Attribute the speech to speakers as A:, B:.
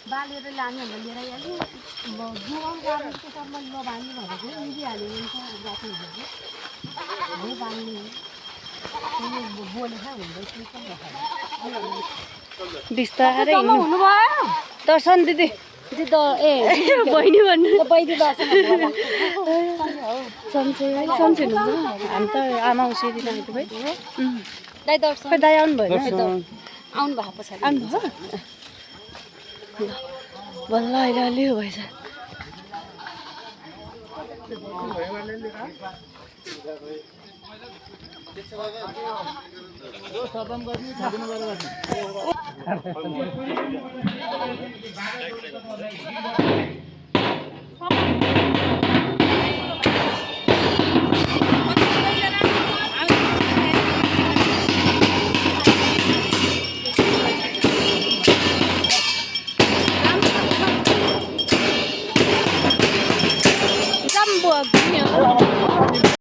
A: बालेर लाने भनेर लिएर आइहाल्यो जुवाम गाडी त्यो त मैले नबाल्ने भनेको उडिहाल्यो हुन्छ जाति हुन्छ हो बाल्ने बोलेको हुँदै
B: बिस्तारै हुनुभयो दर्शन दिदी बहिनी भन्नु
A: बहिनी दर्शन
B: सन्चै हुन्छ हामी त आमा उसरी नागेको भाइ
A: दाइ दर्शन
B: खै दाइ आउनु भएन
A: आउनु भएको पछाडि
B: आउनु भयो बल्ल अहिले अलि भएछ
C: सदन